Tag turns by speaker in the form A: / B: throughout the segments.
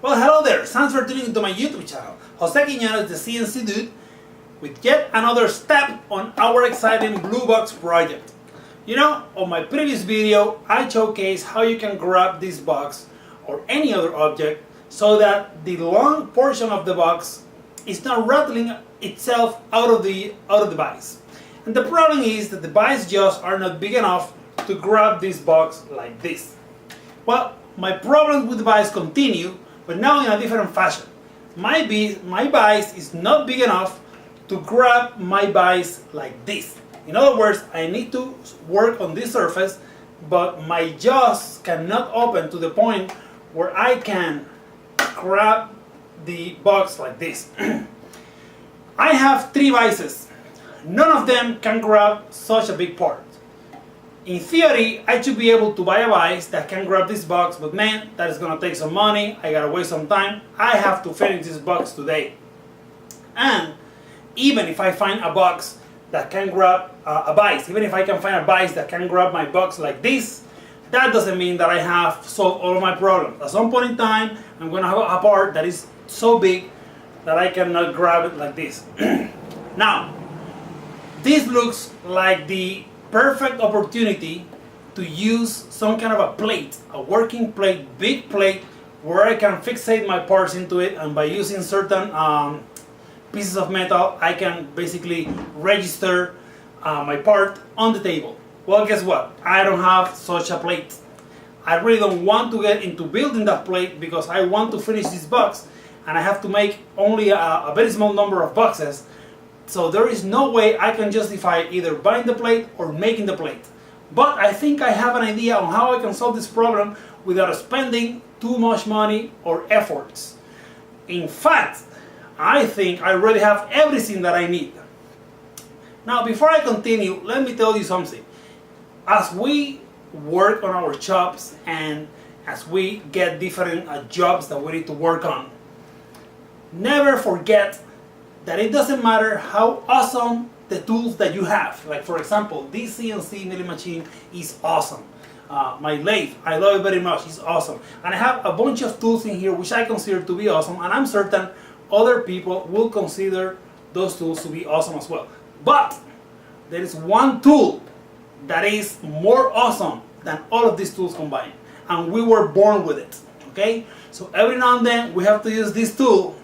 A: Well, hello there. Thanks for tuning into my YouTube channel. Jose Quiñones, the CNC Dude, with yet another step on our exciting Blue Box project. You know, on my previous video, I showcased how you can grab this box or any other object so that the long portion of the box is not rattling itself out of the vise. And the problem is that the vise jaws are not big enough to grab this box like this. Well, my problems with the vise continue, but now in a different fashion. My vise is not big enough to grab my vise like this. In other words, I need to work on this surface, but my jaws cannot open to the point where I can grab the box like this. I have 3 vices. None of them can grab such a big part. In theory, I should be able to buy a vise that can grab this box, but man, that is gonna take some money, I gotta waste some time. I have to finish this box today. And even if I find a box that can grab a vise, even if I can find a vise that can grab my box like this, that doesn't mean that I have solved all of my problems. At some point in time, I'm gonna have a part that is so big that I cannot grab it like this. Now, this looks like the perfect opportunity to use some kind of a plate, a working plate, big plate, where I can fixate my parts into it, and by using certain pieces of metal, I can basically register my part on the table. Well, guess what? I don't have such a plate. I really don't want to get into building that plate because I want to finish this box, and I have to make only a very small number of boxes. So there is no way I can justify either buying the plate or making the plate. But I think I have an idea on how I can solve this problem without spending too much money or efforts. In fact, I think I already have everything that I need. Now, before I continue, let me tell you something. As we work on our jobs and as we get different jobs that we need to work on, never forget that it doesn't matter how awesome the tools that you have. Like, for example, this CNC milling machine is awesome. My lathe, I love it very much, it's awesome. And I have a bunch of tools in here which I consider to be awesome, and I'm certain other people will consider those tools to be awesome as well. But there is one tool that is more awesome than all of these tools combined, and we were born with it, okay? So every now and then we have to use this tool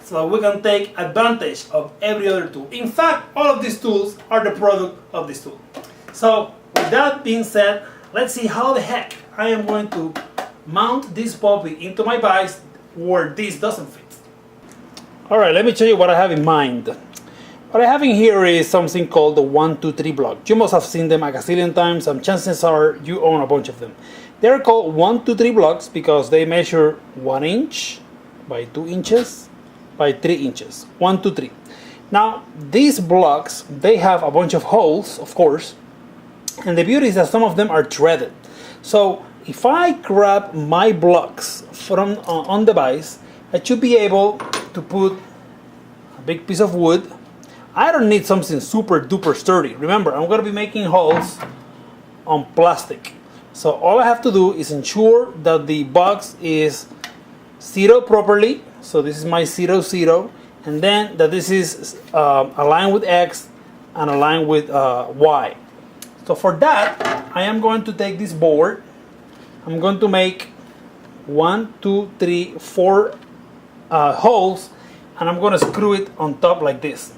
A: so we can take advantage of every other tool. In fact, all of these tools are the product of this tool. So with that being said, let's see how the heck I am going to mount this puppy into my vise where this doesn't fit. Alright, let me show you what I have in mind. What I have in here is something called the 1, 2, 3 block. You must have seen them a gazillion times, and chances are you own a bunch of them. They're called 1, 2, 3 blocks because they measure 1 inch by 2 inches by 3 inches. 1, 2, 3. Now, these blocks, they have a bunch of holes, of course, and the beauty is that some of them are threaded. So if I grab my blocks from on the vise, I should be able to put a big piece of wood. I don't need something super duper sturdy. Remember, I'm going to be making holes on plastic. So all I have to do is ensure that the box is zeroed properly. So this is my 0, 0, and then that this is aligned with X and aligned with Y. So for that, I am going to take this board. I'm going to make 1, 2, 3, 4 holes, and I'm going to screw it on top like this.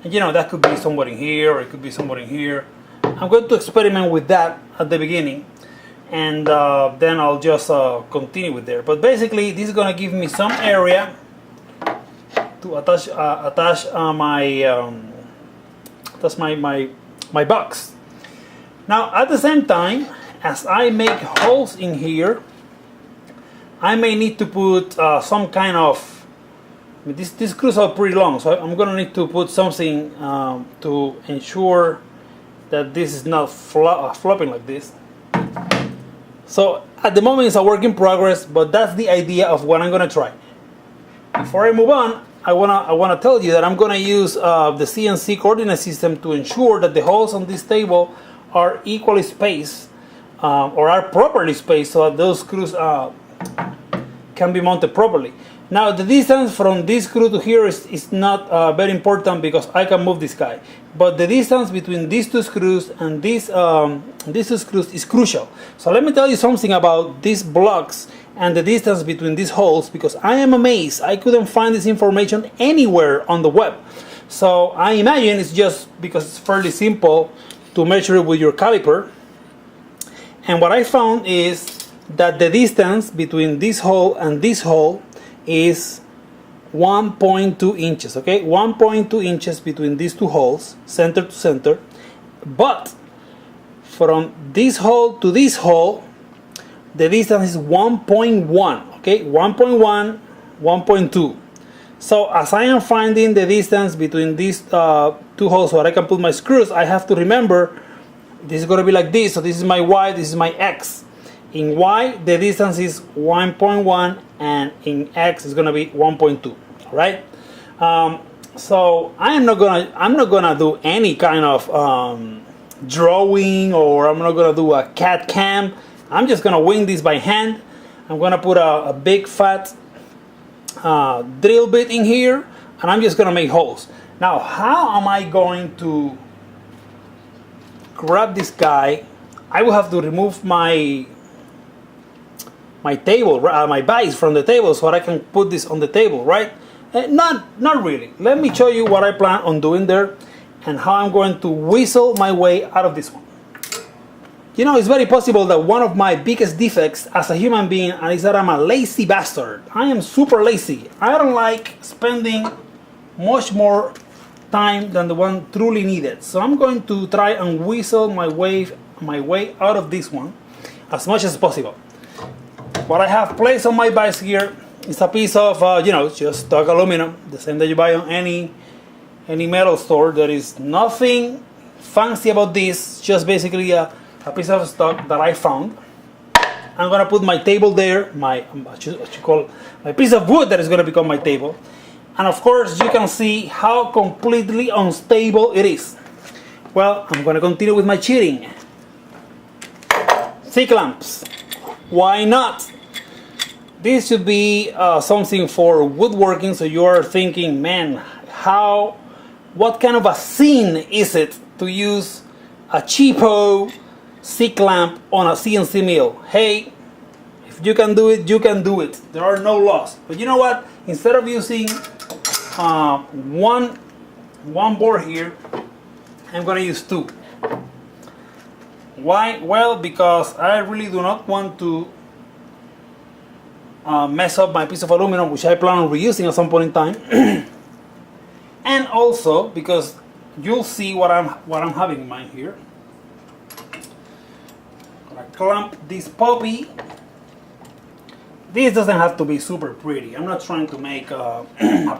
A: And you know, that could be somewhere in here, or it could be somewhere in here. I'm going to experiment with that at the beginning, and then I'll just continue with there. But basically, this is going to give me some area to attach my box. Now, at the same time, as I make holes in here, I may need to put some kind of, this screws are pretty long, so I'm going to need to put something to ensure that this is not flopping like this. So at the moment it's a work in progress, but that's the idea of what I'm going to try. Before I move on, I wanna tell you that I'm going to use the CNC coordinate system to ensure that the holes on this table are equally spaced or are properly spaced so that those screws can be mounted properly. Now the distance from this screw to here is not very important because I can move this guy. But the distance between these two screws and these two screws is crucial. So let me tell you something about these blocks and the distance between these holes, because I am amazed. I couldn't find this information anywhere on the web. So I imagine it's just because it's fairly simple to measure it with your caliper. And what I found is that the distance between this hole and this hole is 1.2 inches, okay? 1.2 inches between these two holes, center to center. But from this hole to this hole, the distance is 1.1, okay? 1.1, 1.2. So as I am finding the distance between these two holes where I can put my screws, I have to remember this is going to be like this. So this is my Y, this is my X. In Y, the distance is 1.1, and in X is going to be 1.2. Right? So I'm not gonna do any kind of drawing, or I'm not gonna do a CAD cam. I'm just gonna wing this by hand. I'm gonna put a big fat drill bit in here, and I'm just gonna make holes. Now, how am I going to grab this guy? I will have to remove my table, my vise from the table, so I can put this on the table, right? Not really. Let me show you what I plan on doing there and how I'm going to whistle my way out of this one. You know, it's very possible that one of my biggest defects as a human being is that I'm a lazy bastard. I am super lazy. I don't like spending much more time than the one truly needed. So I'm going to try and whistle my way out of this one as much as possible. What I have placed on my vise here is a piece of, just stock aluminum, the same that you buy on any metal store. There is nothing fancy about this, just basically a piece of stock that I found. I'm gonna put my table there, my piece of wood that is gonna become my table. And of course, you can see how completely unstable it is. Well, I'm gonna continue with my cheating. C-clamps. Why not? This should be something for woodworking, so you are thinking, man, what kind of a sin is it to use a cheapo C-clamp on a CNC mill? Hey, if you can do it, you can do it. There are no laws. But you know what? Instead of using one board here, I'm gonna use two. Why? Well, because I really do not want to mess up my piece of aluminum, which I plan on reusing at some point in time. And also because you'll see what I'm having in mind here. I'm gonna clamp this puppy. This doesn't have to be super pretty. I'm not trying to make a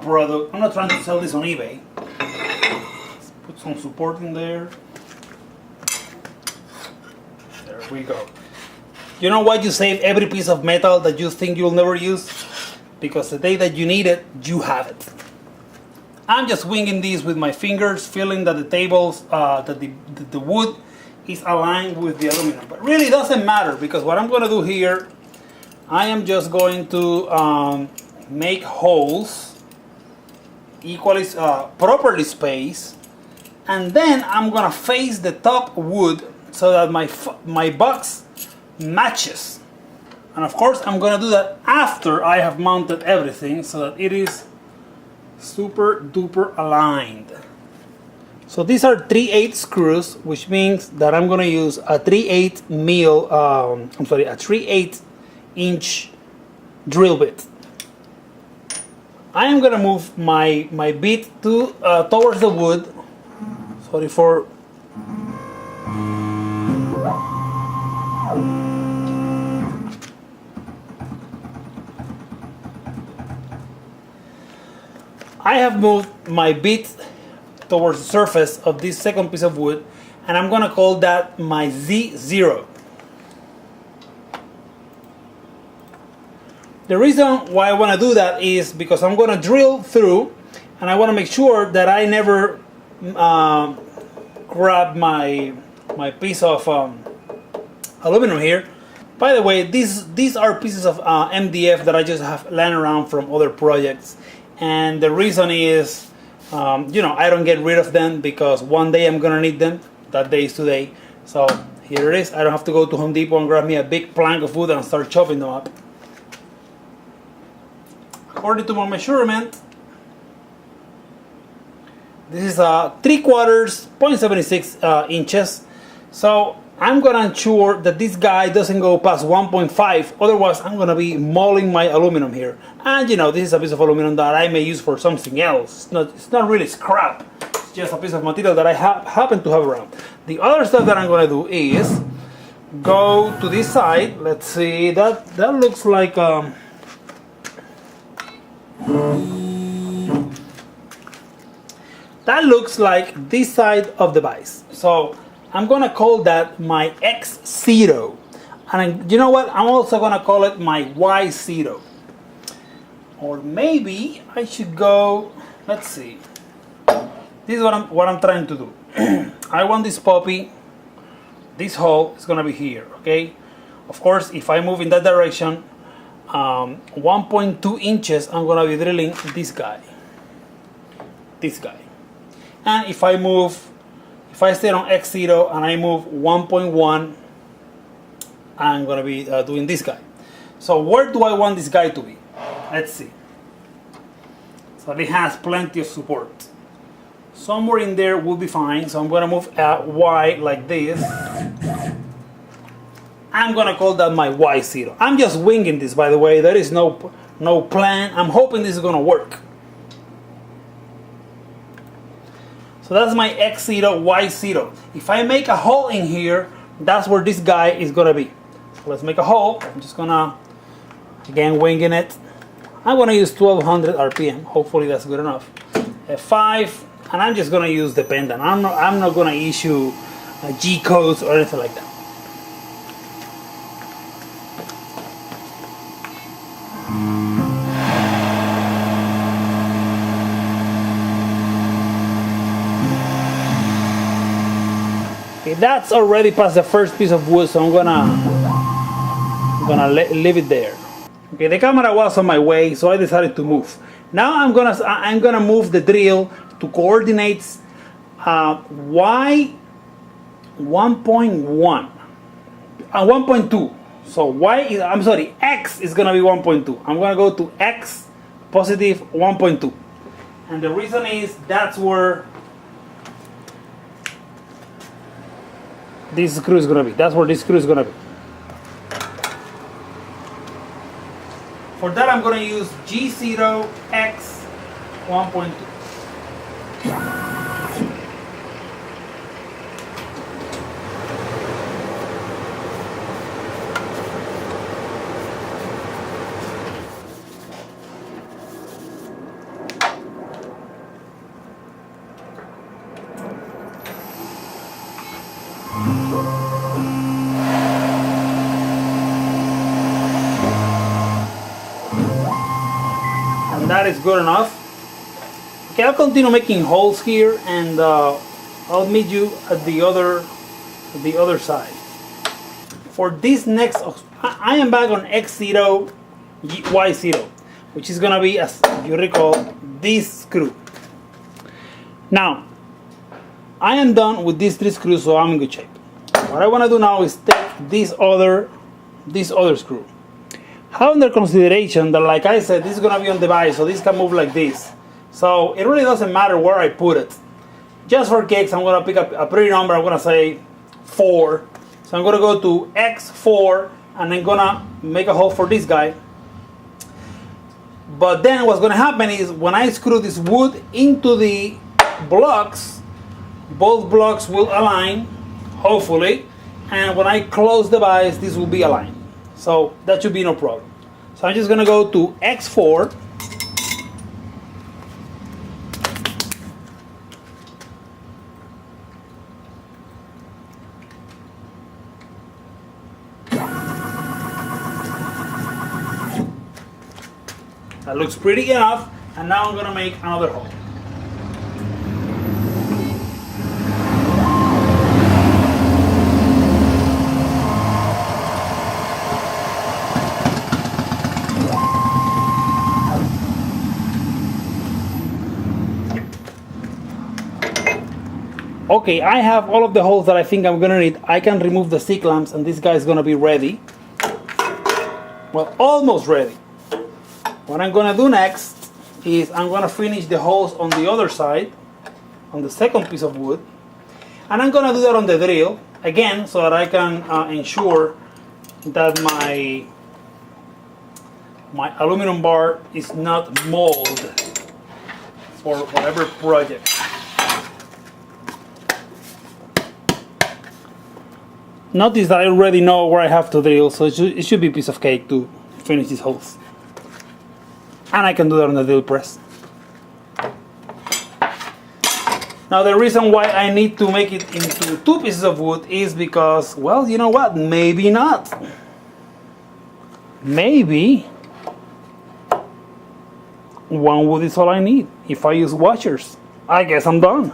A: product. I'm not trying to sell this on eBay. Let's put some support in there. There we go. You know why you save every piece of metal that you think you'll never use? Because the day that you need it, you have it. I'm just winging these with my fingers, feeling that the tables, that the wood is aligned with the aluminum. But really it doesn't matter, because what I'm going to do here, I am just going to make holes equally, properly spaced, and then I'm going to face the top wood so that my box matches. And of course I'm gonna do that after I have mounted everything so that it is super duper aligned. So these are 3/8 screws, which means that I'm gonna use a 3/8 inch drill bit. I am gonna move my bit towards the wood. Sorry for I have moved my bit towards the surface of this second piece of wood, and I'm going to call that my Z0. The reason why I want to do that is because I'm going to drill through, and I want to make sure that I never grab my piece of aluminum here By the way, these are pieces of MDF that I just have lying around from other projects, and the reason is, I don't get rid of them because one day I'm gonna need them. That day is today. So here it is. I don't have to go to Home Depot and grab me a big plank of wood and start chopping them up. According to my measurement, this is 3/4, 0.76 inches. So I'm gonna ensure that this guy doesn't go past 1.5. Otherwise, I'm gonna be mauling my aluminum here. And this is a piece of aluminum that I may use for something else. It's not really scrap. It's just a piece of material that I happen to have around. The other stuff that I'm gonna do is go to this side. Let's see. That looks like that looks like this side of the vise. So I'm gonna call that my X0, and you know what? I'm also gonna call it my Y0. Or maybe I should go. Let's see. This is what I'm trying to do. I want this puppy. This hole is gonna be here. Okay. Of course, if I move in that direction, 1.2 inches, I'm gonna be drilling this guy. This guy. And if I stay on X0 and I move 1.1, I'm going to be doing this guy. So where do I want this guy to be? Let's see. So it has plenty of support. Somewhere in there will be fine. So I'm going to move Y like this. I'm going to call that my Y0. I'm just winging this, by the way. There is no plan. I'm hoping this is going to work. So that's my X0, Y0. If I make a hole in here, that's where this guy is gonna be. So let's make a hole. I'm just gonna, again, winging it. I'm gonna use 1200 RPM. Hopefully that's good enough. F5, and I'm just gonna use the pendant. I'm not gonna issue G codes or anything like that. That's already past the first piece of wood, so I'm gonna leave it there. Okay, the camera was on my way, so I decided to move. Now I'm gonna move the drill to coordinates Y 1.1 1.2. So X is gonna be 1.2. I'm gonna go to X positive 1.2, and the reason is that's where this screw is going to be. That's where this screw is going to be. For that, I'm going to use G0 X 1.2. That is good enough. Okay, I'll continue making holes here, and I'll meet you at the other side. For this next, I am back on X0, Y0, which is gonna be, as you recall, this screw. Now, I am done with these 3 screws, so I'm in good shape. What I want to do now is take this other screw. Have under consideration that, like I said, this is going to be on the vise, so this can move like this. So it really doesn't matter where I put it. Just for kicks, I'm going to pick up a pretty number. I'm going to say 4. So I'm going to go to X4, and I'm going to make a hole for this guy. But then what's going to happen is when I screw this wood into the blocks, both blocks will align, hopefully. And when I close the vise, this will be aligned. So that should be no problem. So I'm just going to go to X4. That looks pretty enough. And now I'm going to make another hole. Okay, I have all of the holes that I think I'm gonna need. I can remove the C clamps and this guy is gonna be ready. Well, almost ready. What I'm gonna do next is I'm gonna finish the holes on the other side, on the second piece of wood. And I'm gonna do that on the drill, again, so that I can ensure that my aluminum bar is not molded for whatever project. Notice that I already know where I have to drill, so it should be a piece of cake to finish these holes. And I can do that on the drill press. Now the reason why I need to make it into 2 pieces of wood is because, well, you know what, maybe not. Maybe 1 wood is all I need. If I use washers, I guess I'm done.